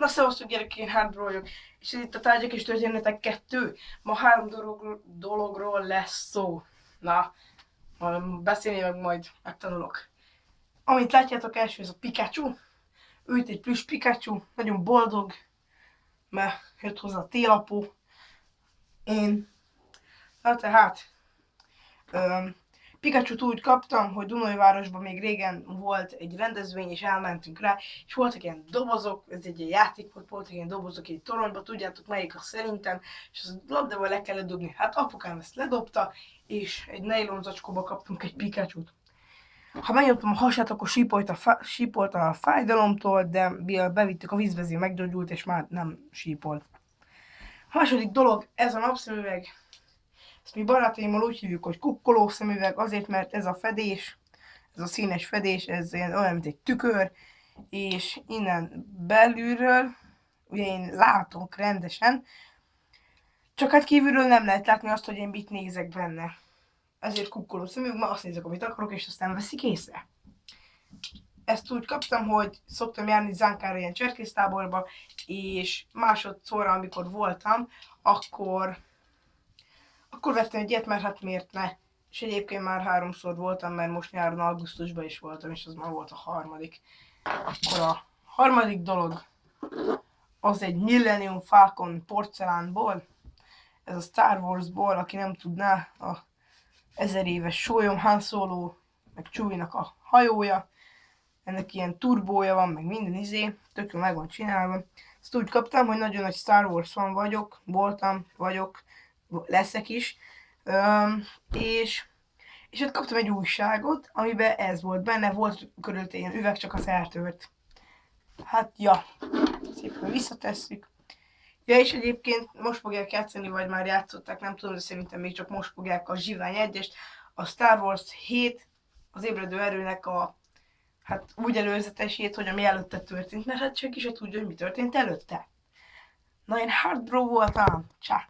szevasztok gyerekek, én Hardbro vagyok, és ez itt a Tárgyak és Történetek 2. Ma 3 dologról lesz szó. Na, beszélni meg majd megtanulok. Amint látjátok, első ez a Pikachu. Ő itt egy plusz Pikachu, nagyon boldog, mert jött hozzá a télapó. Tehát, Pikachut úgy kaptam, hogy Dunajvárosban még régen volt egy rendezvény, és elmentünk rá, és voltak ilyen dobozok, ez egy ilyen játék volt, voltak ilyen dobozok egy toronyban, tudjátok melyik a szerintem, és az labdával le kellett dobni. Hát apukám ezt ledobta, és egy nylon zacskóba kaptunk egy Pikachut. Ha megnyomtam a hasát, akkor sípolt a fájdalomtól, de mivel bevittük a vízbe, meggyógyult, és már nem sípolt. A második dolog, ez a napszemüveg. Ezt mi barátaimmal úgy hívjuk, hogy kukkoló szemüveg, azért, mert ez a fedés, ez a színes fedés, ez olyan, mint egy tükör, és innen belülről, ugye én látok rendesen, csak hát kívülről nem lehet látni azt, hogy én mit nézek benne. Ezért kukkoló szemüveg, mert azt nézek, amit akarok, és aztán veszik észre. Ezt úgy kaptam, hogy szoktam járni Zánkára ilyen cserkésztáborba, és másodszorra, amikor voltam, akkor vettem egy ilyet, mert hát miért ne? És egyébként már 3-szor voltam, mert most nyáron augusztusban is voltam, és az már volt a harmadik. Akkor a harmadik dolog, az egy Millennium Falcon porcelánból. Ez a Star Warsból, aki nem tudná, a 1000 éves sólyom Han Solo, meg Chewie-nak a hajója. Ennek ilyen turbója van, meg minden tök jól meg van csinálva. Ezt úgy kaptam, hogy nagyon nagy Star Wars fan vagyok, vagyok, leszek is. És hát kaptam egy újságot, amiben ez volt benne, volt körülötte ilyen üveg, csak az eltört. Hát ja, szépen visszatesszük. Ja, és egyébként most fogják játszani, vagy már játszották, nem tudom, de szerintem még csak most fogják a Zsivány 1-est, a Star Wars 7, az ébredő erőnek a hát úgy előzetesét, hogy ami előtte történt, mert hát senki se tudja, hogy mi történt előtte. Na, én Hardbro voltam, csá!